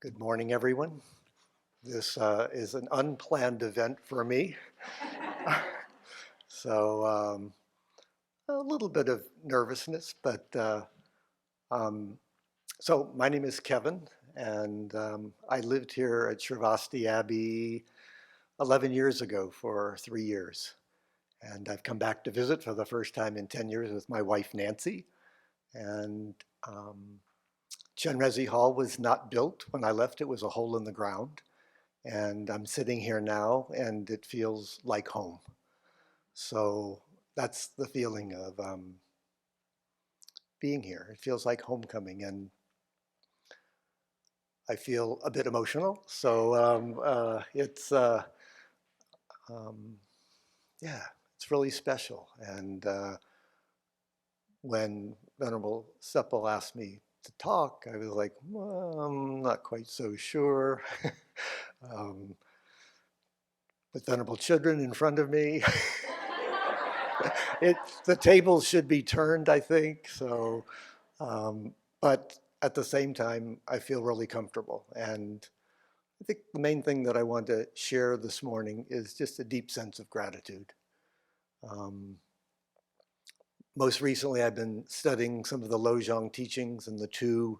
Good morning, everyone. This is an unplanned event for me. so a little bit of nervousness, but um, so my name is Kevin, and I lived here at Sravasti Abbey 11 years ago for 3 years. And I've come back to visit for the first time in 10 years with my wife, Nancy. And Chenrezig Hall was not built when I left. It was a hole in the ground. And I'm sitting here now and it feels like home. So that's the feeling of being here. It feels like homecoming, and I feel a bit emotional. So it's, um, yeah, it's really special. And when Venerable Seppo asked me to talk, I was like, well, I'm not quite so sure. um, with venerable children in front of me. The tables should be turned, I think. So, but at the same time, I feel really comfortable. And I think the main thing that I want to share this morning is just a deep sense of gratitude. Um, Most recently, I've been studying some of the Lojong teachings, and the two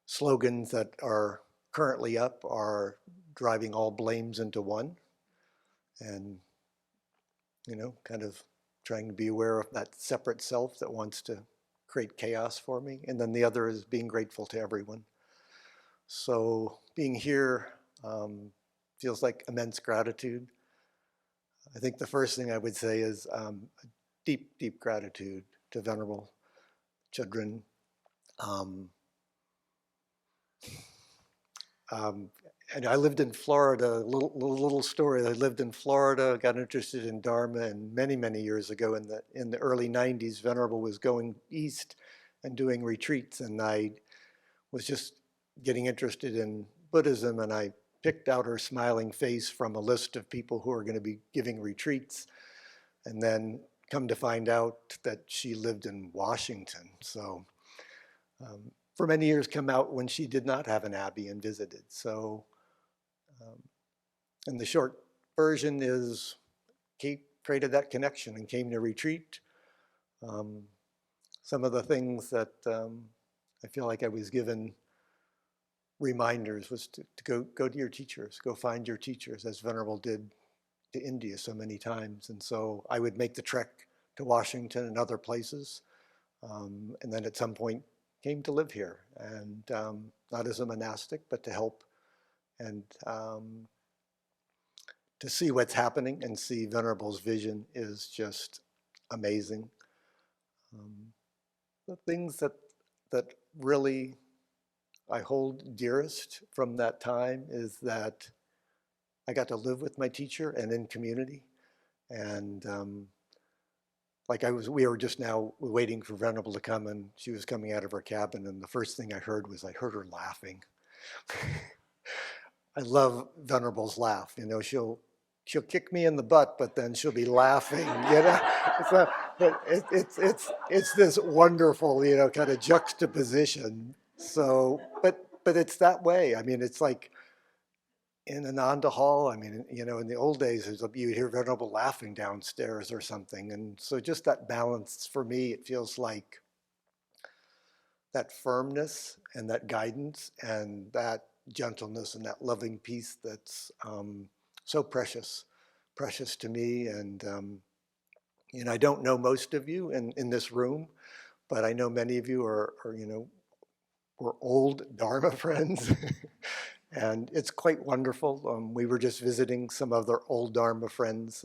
slogans that are currently up are driving all blames into one, and kind of trying to be aware of that separate self that wants to create chaos for me. And then the other is being grateful to everyone. So being here feels like immense gratitude. I think the first thing I would say is deep, deep gratitude to Venerable Chudrin. Um, um, and I lived in Florida, little story. I lived in Florida, got interested in Dharma, and many, many years ago in the early 90s, Venerable was going east and doing retreats, and I was just getting interested in Buddhism, and I picked out her smiling face from a list of people who are going to be giving retreats, and then come to find out that she lived in Washington. So for many years come out when she did not have an abbey and visited. So and the short version is Kate created that connection and came to retreat. Um, some of the things that I feel like I was given reminders was to go to your teachers, go find your teachers, as Venerable did to India so many times. And so I would make the trek to Washington and other places, and then at some point came to live here, and not as a monastic, but to help and to see what's happening and see Venerable's vision is just amazing. The things that really I hold dearest from that time is that I got to live with my teacher and in community. And we were just now waiting for Venerable to come, and she was coming out of her cabin, and the first thing I heard was I heard her laughing. I love Venerable's laugh. She'll kick me in the butt, but then she'll be laughing. It's this wonderful, kind of juxtaposition. So, but it's that way. I mean, it's like in Ananda Hall. I mean, in the old days, you'd hear Venerable laughing downstairs or something, and so just that balance for me, it feels like that firmness and that guidance and that gentleness and that loving peace that's so precious to me. And I don't know most of you in this room, but I know many of you are we're old Dharma friends. And it's quite wonderful. We were just visiting some of their old Dharma friends,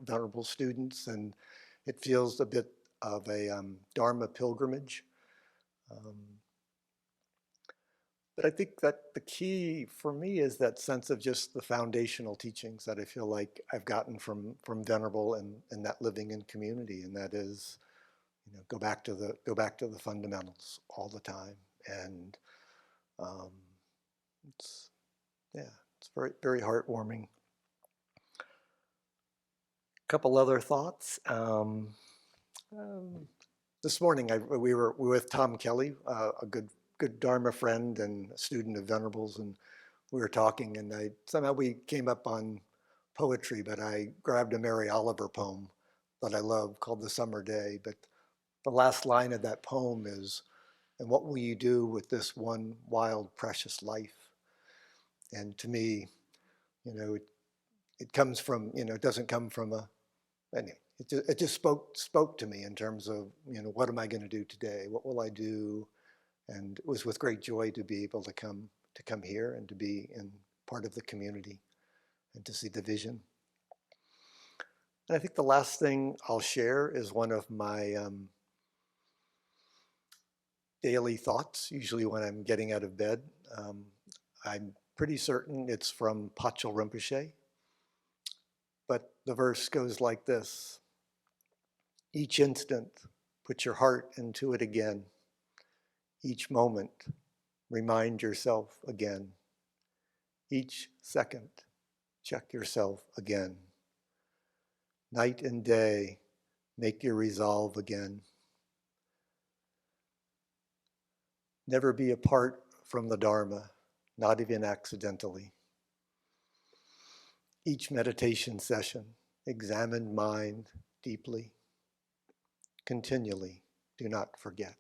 Venerable students, and it feels a bit of a Dharma pilgrimage. But I think that the key for me is that sense of just the foundational teachings that I feel like I've gotten from Venerable and that living in community, and that is, go back to the fundamentals all the time, and um, it's it's very, very heartwarming. A couple other thoughts. This morning we were with Tom Kelly, a good good Dharma friend and a student of Venerable's, and we were talking, and somehow we came up on poetry, but I grabbed a Mary Oliver poem that I love called The Summer Day. But the last line of that poem is, "And what will you do with this one wild, precious life?" And to me, it comes from, it doesn't come from anyway, it just spoke to me in terms of, what am I going to do today? What will I do? And it was with great joy to be able to come here and to be in part of the community and to see the vision. And I think the last thing I'll share is one of my daily thoughts, usually when I'm getting out of bed. I'm pretty certain it's from Paschal Rinpoche, but the verse goes like this: each instant, put your heart into it again. Each moment, remind yourself again. Each second, check yourself again. Night and day, make your resolve again. Never be apart from the Dharma, not even accidentally. Each meditation session, examine mind deeply. Continually, do not forget.